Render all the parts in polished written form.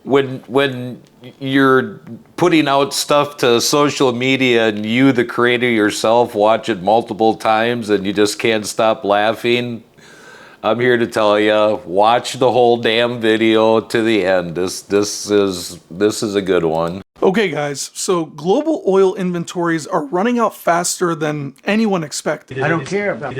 when you're putting out stuff to social media and you, the creator yourself, watch it multiple times and you just can't stop laughing, I'm here to tell you, watch the whole damn video to the end. This is a good one. Okay guys, so global oil inventories are running out faster than anyone expected. I don't care about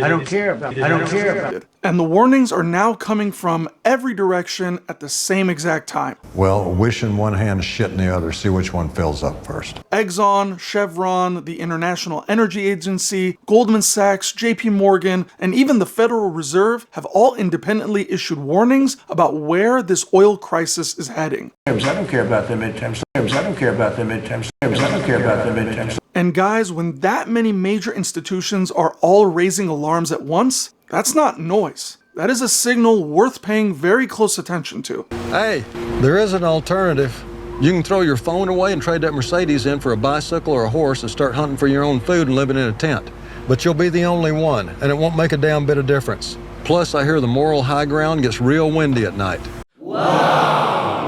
it. And the warnings are now coming from every direction at the same exact time. Well, wish in one hand, shit in the other. See which one fills up first. Exxon, Chevron, the International Energy Agency, Goldman Sachs, JP Morgan, and even the Federal Reserve have all independently issued warnings about where this oil crisis is heading. I don't care about the midterms. I don't care about the midterms. I don't care about the midterms. And guys, when that many major institutions are all raising alarms at once, that's not noise. That is a signal worth paying very close attention to. Hey, there is an alternative. You can throw your phone away and trade that Mercedes in for a bicycle or a horse and start hunting for your own food and living in a tent. But you'll be the only one, and it won't make a damn bit of difference. Plus, I hear the moral high ground gets real windy at night.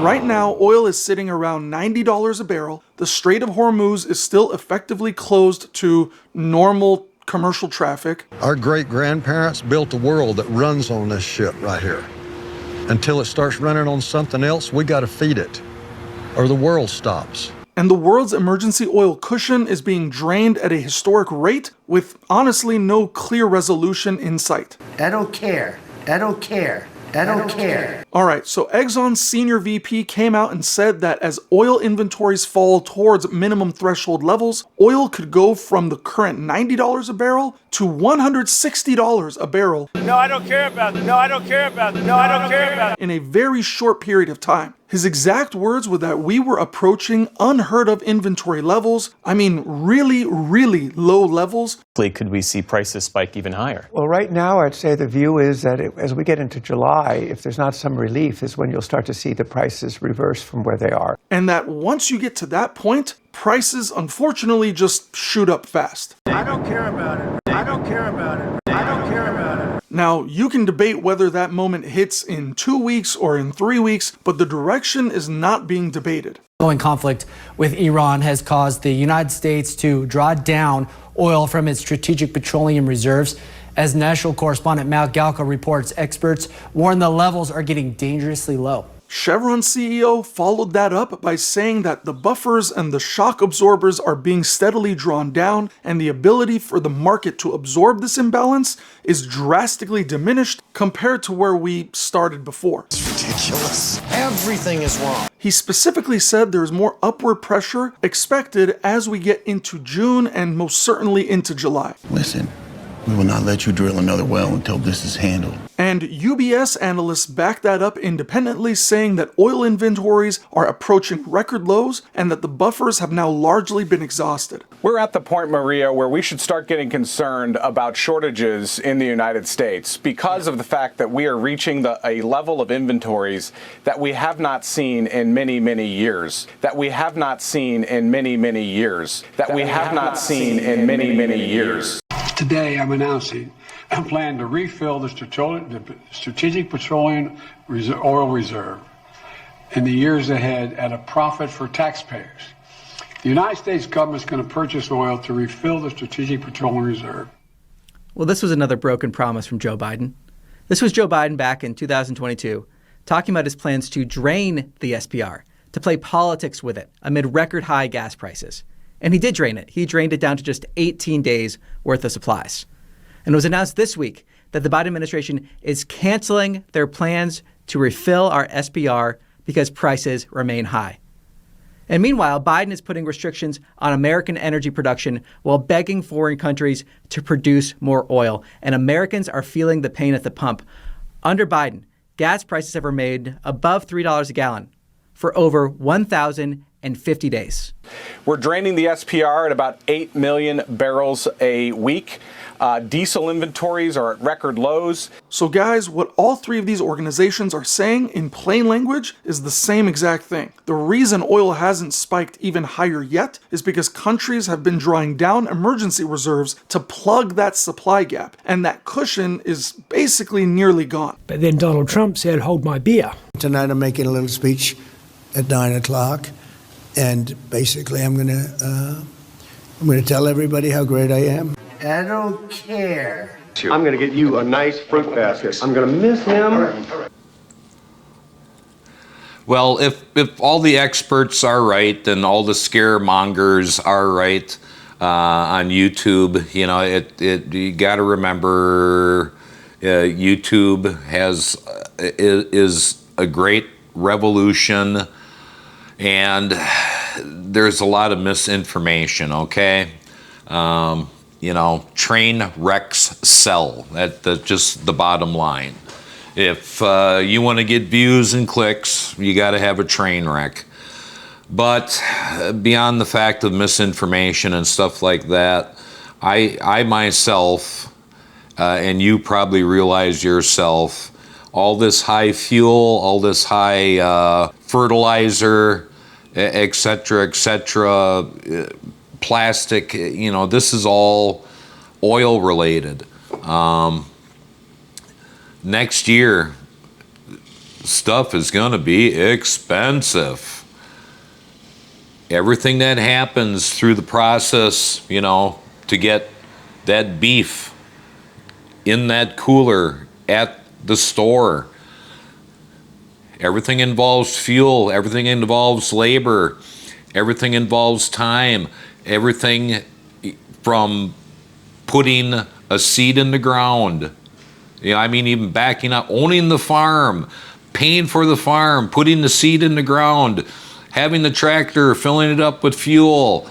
Right now, oil is sitting around $90 a barrel. The Strait of Hormuz is still effectively closed to normal commercial traffic. Our great-grandparents built a world that runs on this shit right here. Until it starts running on something else, we gotta feed it, or the world stops. And the world's emergency oil cushion is being drained at a historic rate with honestly no clear resolution in sight. I don't care. I don't care. I don't care. Alright, so Exxon's senior VP came out and said that as oil inventories fall towards minimum threshold levels, oil could go from the current $90 a barrel to $160 a barrel. No, I don't care about it. No, I don't care about it. No, I don't care about it. In a very short period of time. His exact words were that we were approaching unheard of inventory levels. I mean, really, really low levels. Could we see prices spike even higher? Well, right now, I'd say the view is that as we get into July, if there's not some relief, is when you'll start to see the prices reverse from where they are. And that once you get to that point, prices unfortunately just shoot up fast. I don't care about it. I don't care about it. I don't care about it. Now, you can debate whether that moment hits in 2 weeks or in 3 weeks, but the direction is not being debated. Ongoing conflict with Iran has caused the United States to draw down oil from its strategic petroleum reserves. As national correspondent Matt Galka reports, experts warn the levels are getting dangerously low. Chevron CEO followed that up by saying that the buffers and the shock absorbers are being steadily drawn down, and the ability for the market to absorb this imbalance is drastically diminished compared to where we started before. It's ridiculous. Everything is wrong. He specifically said there's more upward pressure expected as we get into June and most certainly into July. Listen, we will not let you drill another well until this is handled. And UBS analysts back that up independently, saying that oil inventories are approaching record lows and that the buffers have now largely been exhausted. We're at the point, Maria, where we should start getting concerned about shortages in the United States because of the fact that we are reaching a level of inventories that we have not seen in many, many years. That we have not seen in many, many years. That we have not seen in many, many years. Today, I'm announcing a plan to refill the Strategic Petroleum Oil Reserve in the years ahead at a profit for taxpayers. The United States government is going to purchase oil to refill the Strategic Petroleum Reserve. Well, this was another broken promise from Joe Biden. This was Joe Biden back in 2022, talking about his plans to drain the SPR, to play politics with it amid record high gas prices. And he did drain it. He drained it down to just 18 days worth of supplies. And it was announced this week that the Biden administration is canceling their plans to refill our SPR because prices remain high. And meanwhile, Biden is putting restrictions on American energy production while begging foreign countries to produce more oil. And Americans are feeling the pain at the pump. Under Biden, gas prices have remained above $3 a gallon for over 1,050 days. We're draining the SPR at about 8 million barrels a week. Diesel inventories are at record lows. So guys, what all three of these organizations are saying in plain language is the same exact thing. The reason oil hasn't spiked even higher yet is because countries have been drawing down emergency reserves to plug that supply gap, and that cushion is basically nearly gone. But then Donald Trump said, "Hold my beer." Tonight I'm making a little speech at 9 o'clock. And basically, I'm going to tell everybody how great I am. I don't care. I'm going to get you a nice fruit basket. I'm going to miss him. Well, if all the experts are right and all the scaremongers are right on YouTube, you know, you got to remember YouTube is a great revolution, and there's a lot of misinformation. Okay, you know, train wrecks sell. That's just the bottom line. If you want to get views and clicks, you got to have a train wreck. But beyond the fact of misinformation and stuff like that, I myself, and you probably realize yourself, all this high fuel, all this high fertilizer, etc., plastic, you know, this is all oil related. Next year, stuff is going to be expensive. Everything that happens through the process, you know, to get that beef in that cooler at the store, everything involves fuel, everything involves labor, everything involves time, everything from putting a seed in the ground. You know, I mean, even backing up, owning the farm, paying for the farm, putting the seed in the ground, having the tractor, filling it up with fuel,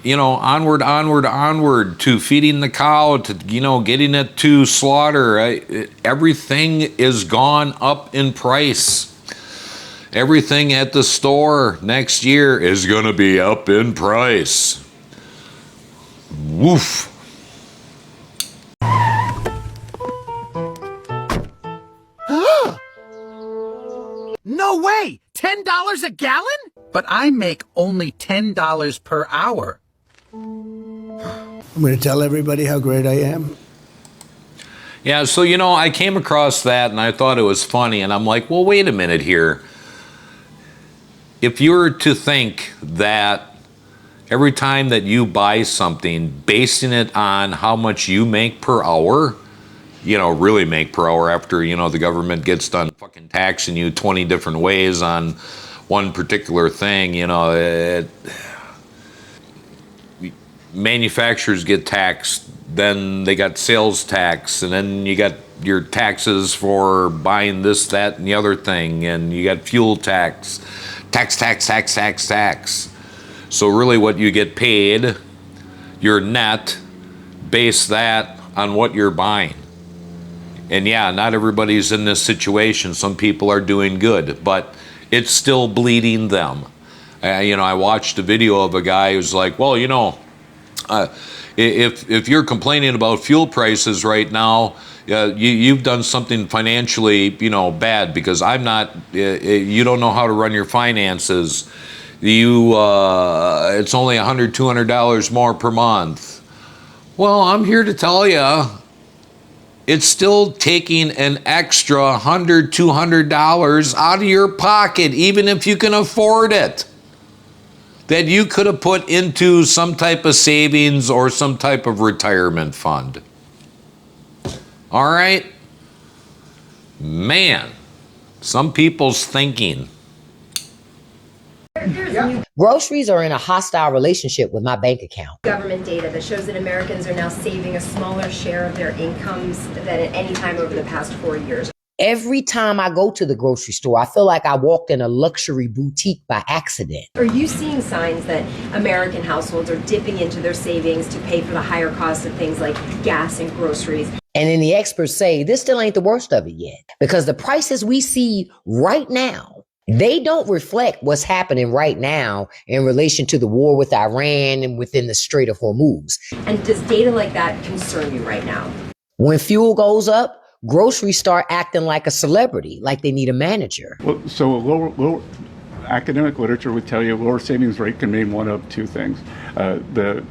you know, onward to feeding the cow, to, you know, getting it to slaughter. Everything is gone up in price. Everything at the store next year is going to be up in price. Woof. No way! $10 a gallon? But I make only $10 per hour. I'm going to tell everybody how great I am. Yeah, so, you know, I came across that and I thought it was funny, and I'm like, well, wait a minute here. If you were to think that every time that you buy something, basing it on how much you make per hour, you know, really make per hour after, you know, the government gets done fucking taxing you 20 different ways on one particular thing, you know, manufacturers get taxed, then they got sales tax, and then you got your taxes for buying this, that, and the other thing, and you got fuel tax. So really what you get paid, your net, base that on what you're buying. And yeah, not everybody's in this situation. Some people are doing good, but it's still bleeding them. You know, I watched a video of a guy who's like, well, you know, if you're complaining about fuel prices right now, you've done something financially, you know, bad, because I'm not. You don't know how to run your finances. It's only $100, $200 more per month. Well, I'm here to tell you, it's still taking an extra $100, $200 out of your pocket, even if you can afford it, that you could have put into some type of savings or some type of retirement fund. All right? Man, some people's thinking. Groceries are in a hostile relationship with my bank account. Government data that shows that Americans are now saving a smaller share of their incomes than at any time over the past 4 years. Every time I go to the grocery store, I feel like I walked in a luxury boutique by accident. Are you seeing signs that American households are dipping into their savings to pay for the higher costs of things like gas and groceries? And then the experts say this still ain't the worst of it yet, because the prices we see right now, they don't reflect what's happening right now in relation to the war with Iran and within the Strait of Hormuz. And does data like that concern you right now? When fuel goes up, groceries start acting like a celebrity, like they need a manager. Well, so lower academic literature would tell you lower savings rate can mean one of two things. The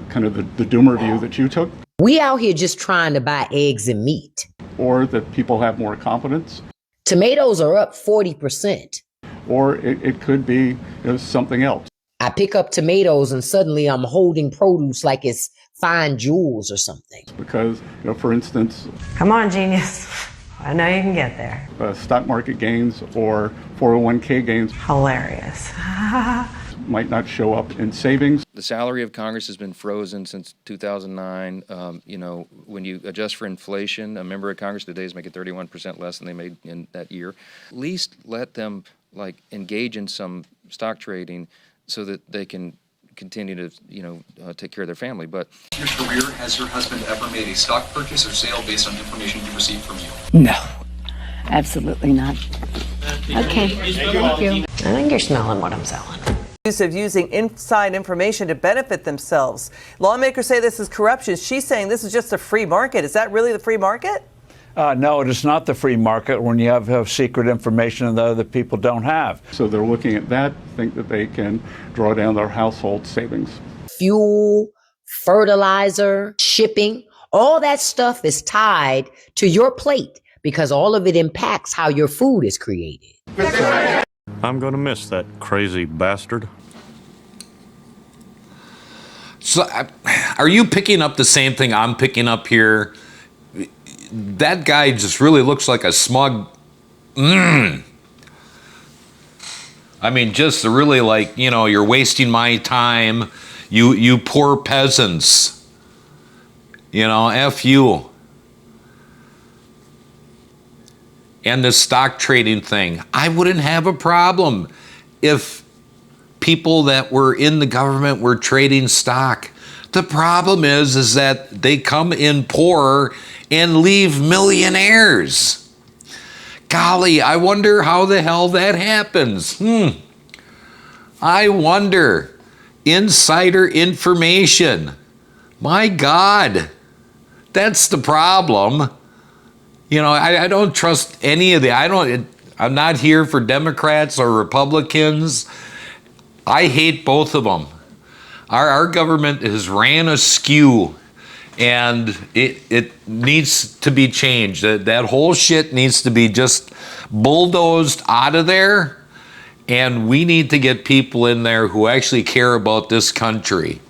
kind of the doomer view that you took. We out here just trying to buy eggs and meat. Or that people have more confidence. Tomatoes are up 40%. or it could be something else. I pick up tomatoes and suddenly I'm holding produce like it's fine jewels or something. Because, for instance, come on, genius. I know you can get there. Stock market gains or 401k gains. Hilarious. Might not show up in savings. The salary of Congress has been frozen since 2009. When you adjust for inflation, a member of Congress today is making 31% less than they made in that year. At least let them engage in some stock trading so that they can continue to take care of their family. But your career, has your husband ever made a stock purchase or sale based on information he received from you? No, absolutely not. Okay, thank you. I think you're smelling what I'm selling. Of using inside information to benefit themselves. Lawmakers say this is corruption. She's saying this is just a free market. Is that really the free market? No, it is not the free market when you have secret information that other people don't have. So they're looking at that, think that they can draw down their household savings. Fuel, fertilizer, shipping, all that stuff is tied to your plate because all of it impacts how your food is created. I'm going to miss that crazy bastard. So, are you picking up the same thing I'm picking up here? That guy just really looks like a smug. I mean, just really you're wasting my time. You poor peasants. F you. And the stock trading thing, I wouldn't have a problem if people that were in the government were trading stock. The problem is that they come in poor and leave millionaires. Golly, I wonder how the hell that happens. I wonder. Insider information. My God, that's the problem. I don't trust any of the, I'm not here for Democrats or Republicans. I hate both of them. Our government has ran askew and it needs to be changed. That whole shit needs to be just bulldozed out of there. And we need to get people in there who actually care about this country.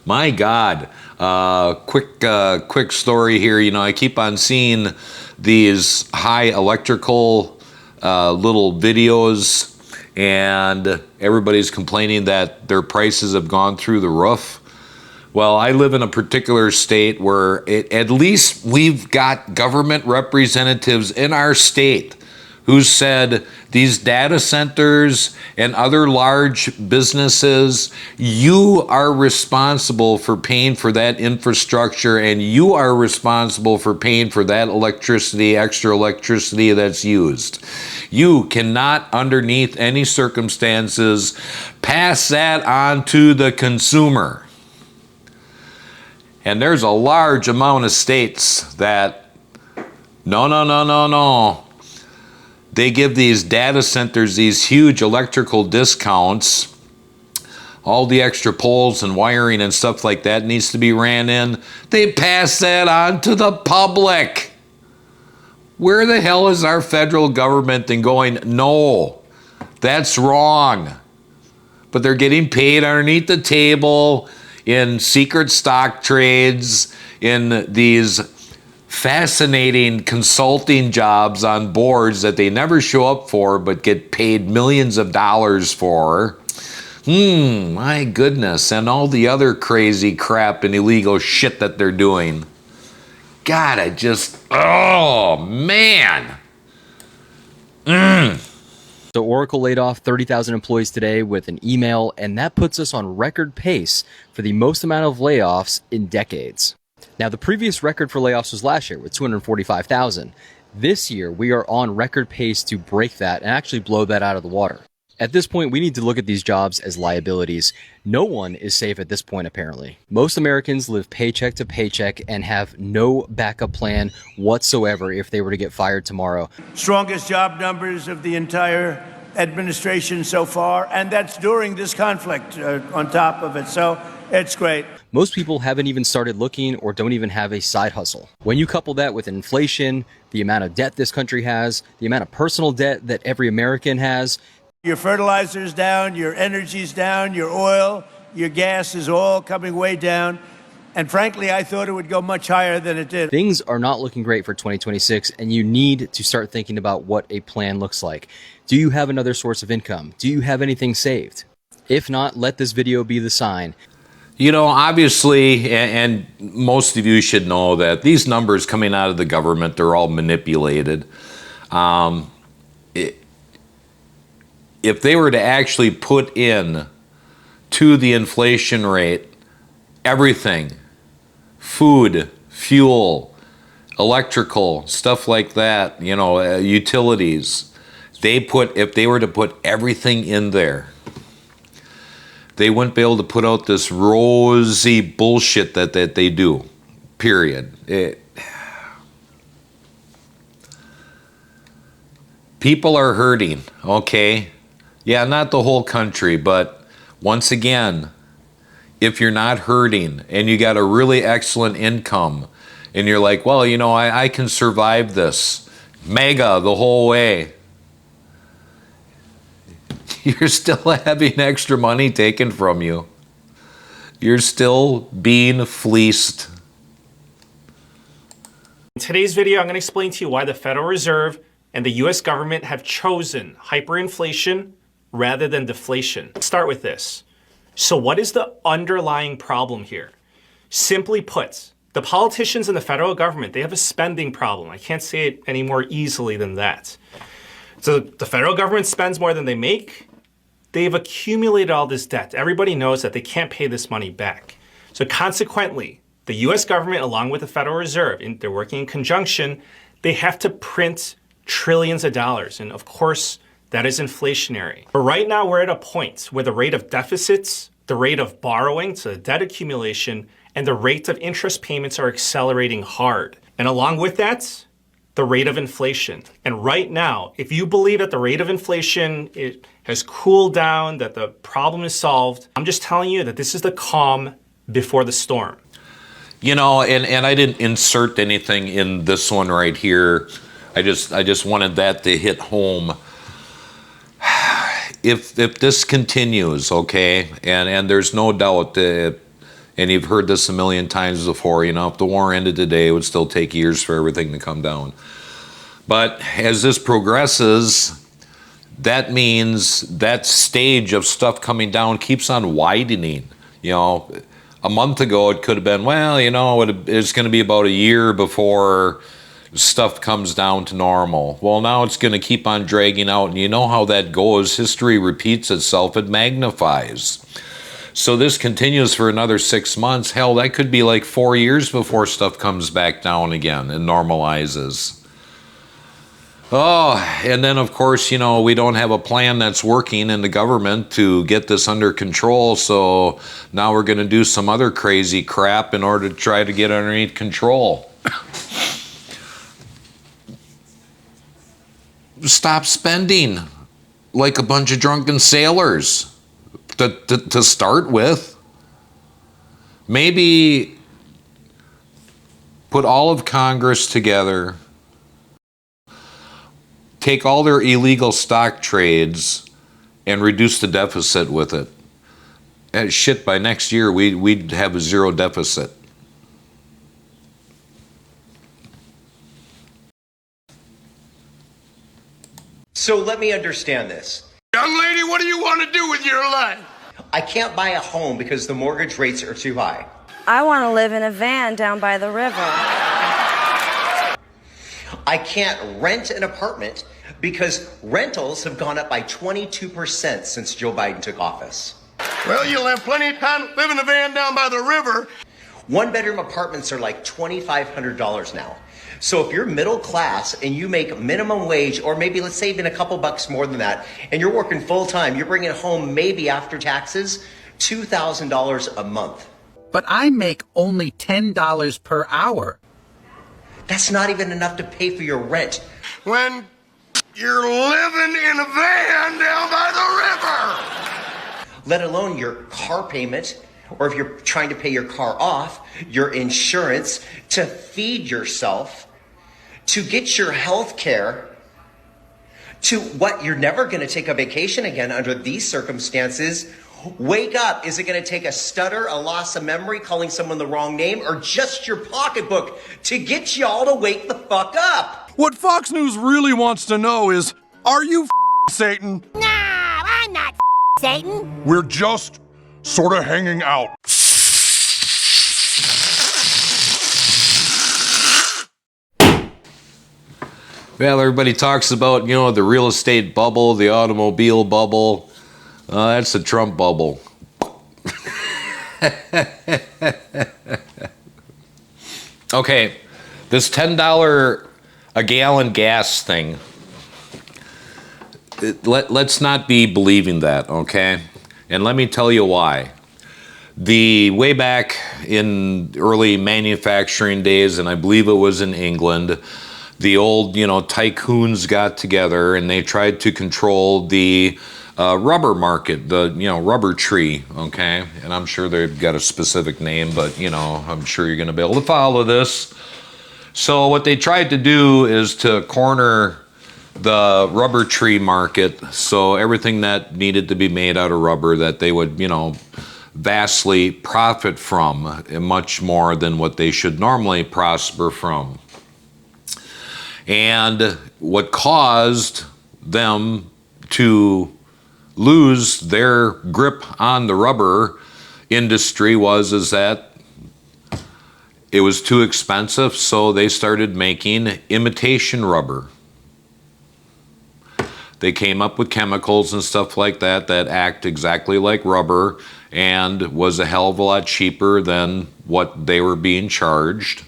My God. Quick story here. I keep on seeing these high electrical little videos, and everybody's complaining that their prices have gone through the roof. Well, I live in a particular state where at least we've got government representatives in our state who said these data centers and other large businesses, you are responsible for paying for that infrastructure and you are responsible for paying for that extra electricity that's used. You cannot, underneath any circumstances, pass that on to the consumer. And there's a large amount of states that, no. They give these data centers these huge electrical discounts. All the extra poles and wiring and stuff like that needs to be ran in. They pass that on to the public. Where the hell is our federal government then going, no, that's wrong. But they're getting paid underneath the table in secret stock trades, in these fascinating consulting jobs on boards that they never show up for but get paid millions of dollars for. My goodness. And all the other crazy crap and illegal shit that they're doing. God, oh man. So Oracle laid off 30,000 employees today with an email, and that puts us on record pace for the most amount of layoffs in decades. Now, the previous record for layoffs was last year with 245,000. This year, we are on record pace to break that and actually blow that out of the water. At this point, we need to look at these jobs as liabilities. No one is safe at this point, apparently. Most Americans live paycheck to paycheck and have no backup plan whatsoever if they were to get fired tomorrow. Strongest job numbers of the entire administration so far, and that's during this conflict on top of it. So it's great. Most people haven't even started looking or don't even have a side hustle. When you couple that with inflation, the amount of debt this country has, the amount of personal debt that every American has. Your fertilizer's down, your energy's down, your oil, your gas is all coming way down. And frankly, I thought it would go much higher than it did. Things are not looking great for 2026, and you need to start thinking about what a plan looks like. Do you have another source of income? Do you have anything saved? If not, let this video be the sign. You know, obviously, and most of you should know that these numbers coming out of the government, they're all manipulated. If they were to actually put in to the inflation rate everything, food, fuel, electrical, stuff like that, you know, utilities, if they were to put everything in there, they wouldn't be able to put out this rosy bullshit that they do, period. People are hurting, okay? Yeah, not the whole country, but once again, if you're not hurting and you got a really excellent income and you're like, well, you know, I can survive this, mega the whole way, you're still having extra money taken from you. You're still being fleeced. In today's video, I'm going to explain to you why the Federal Reserve and the US government have chosen hyperinflation rather than deflation. Let's start with this. So what is the underlying problem here? Simply put, the politicians in the federal government, they have a spending problem. I can't say it any more easily than that. So the federal government spends more than they make. They've accumulated all this debt. Everybody knows that they can't pay this money back. So consequently, the US government, along with the Federal Reserve, they're working in conjunction, they have to print trillions of dollars. And of course, that is inflationary. But right now, we're at a point where the rate of deficits, the rate of borrowing, so the debt accumulation, and the rate of interest payments are accelerating hard. And along with that, the rate of inflation. And right now, if you believe that the rate of inflation has cooled down, that the problem is solved, I'm just telling you that this is the calm before the storm. You know, and I didn't insert anything in this one right here. I just wanted that to hit home. If this continues, okay, and there's no doubt that, and you've heard this a million times before, you know, if the war ended today, it would still take years for everything to come down. But as this progresses, that means that stage of stuff coming down keeps on widening. You know, a month ago it could have been, well, you know, it's going to be about a year before stuff comes down to normal. Well, now it's going to keep on dragging out, and you know how that goes. History repeats itself, it magnifies. So this continues for another 6 months. Hell, that could be like 4 years before stuff comes back down again and normalizes. Oh, and then of course, you know, we don't have a plan that's working in the government to get this under control, so now we're going to do some other crazy crap in order to try to get underneath control. Stop spending like a bunch of drunken sailors to start with. Maybe put all of Congress together, take all their illegal stock trades and reduce the deficit with it. And shit, by next year we'd have a zero deficit. So let me understand this. Young lady, what do you want to do with your life? I can't buy a home because the mortgage rates are too high. I want to live in a van down by the river. I can't rent an apartment because rentals have gone up by 22% since Joe Biden took office. Well, you'll have plenty of time to live in a van down by the river. One-bedroom apartments are like $2,500 now. So if you're middle class and you make minimum wage, or maybe let's say even a couple bucks more than that, and you're working full time, you're bringing home maybe after taxes, $2,000 a month. But I make only $10 per hour. That's not even enough to pay for your rent. When You're living in a van down by the river. Let alone your car payment, or if you're trying to pay your car off, your insurance, to feed yourself, to get your health care, to what, you're never going to take a vacation again under these circumstances. Wake up. Is it going to take a stutter, a loss of memory, calling someone the wrong name, or just your pocketbook to get y'all to wake the fuck up? What Fox News really wants to know is, are you Satan? No, I'm not Satan. We're just sort of hanging out. Well, everybody talks about, the real estate bubble, the automobile bubble. That's the Trump bubble. Okay, this $10 a gallon gas thing. Let's not be believing that, okay? And let me tell you why. Way back in early manufacturing days, and I believe it was in England, the old, tycoons got together and they tried to control the rubber market, the, rubber tree, okay? And I'm sure they've got a specific name, but, I'm sure you're going to be able to follow this. So what they tried to do is to corner the rubber tree market, so everything that needed to be made out of rubber that they would, vastly profit from, much more than what they should normally prosper from. And what caused them to lose their grip on the rubber industry is that it was too expensive, so they started making imitation rubber. They came up with chemicals and stuff like that that act exactly like rubber and was a hell of a lot cheaper than what they were being charged.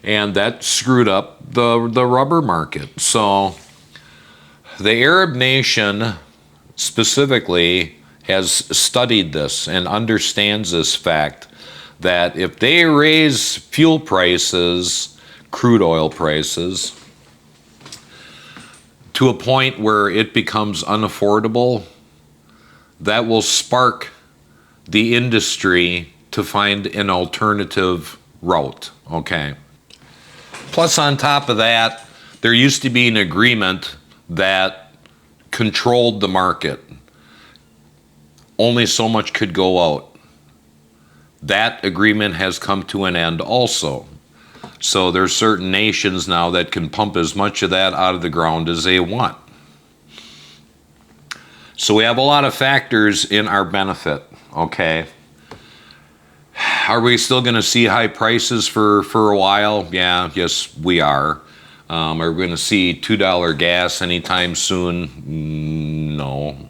And that screwed up the rubber market. So the Arab nation specifically has studied this and understands this fact that if they raise fuel prices, crude oil prices, to a point where it becomes unaffordable, that will spark the industry to find an alternative route, okay? Plus, on top of that, there used to be an agreement that controlled the market. Only so much could go out. That agreement has come to an end also. So there's certain nations now that can pump as much of that out of the ground as they want. So we have a lot of factors in our benefit, okay? Are we still going to see high prices for a while? Yeah, yes, we are. Are we going to see $2 gas anytime soon? No.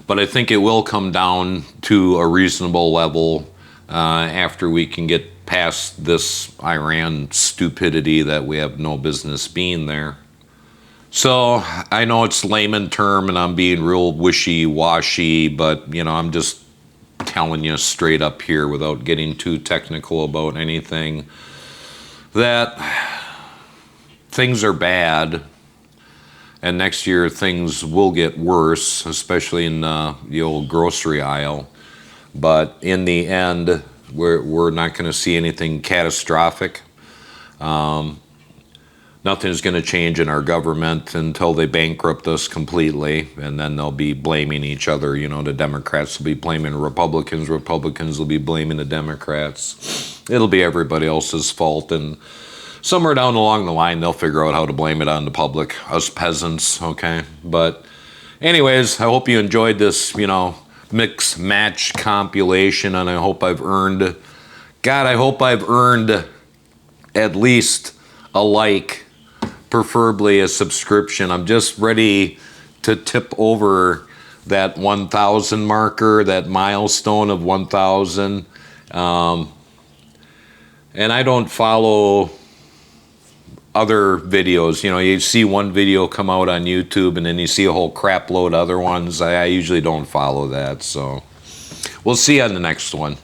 But I think it will come down to a reasonable level after we can get past this Iran stupidity that we have no business being there. So I know it's layman term and I'm being real wishy-washy, but I'm just telling you straight up here without getting too technical about anything that things are bad, and next year things will get worse, especially in the old grocery aisle. But in the end, we're not going to see anything catastrophic. Nothing's going to change in our government until they bankrupt us completely, and then they'll be blaming each other. The Democrats will be blaming Republicans, Republicans will be blaming the Democrats. It'll be everybody else's fault, and somewhere down along the line, they'll figure out how to blame it on the public, us peasants, okay? But anyways, I hope you enjoyed this, mix match compilation, and I hope I've earned at least a like, preferably a subscription. I'm just ready to tip over that 1,000 marker, that milestone of 1,000. And I don't follow other videos. You see one video come out on YouTube and then you see a whole crap load of other ones. I usually don't follow that. So we'll see you on the next one.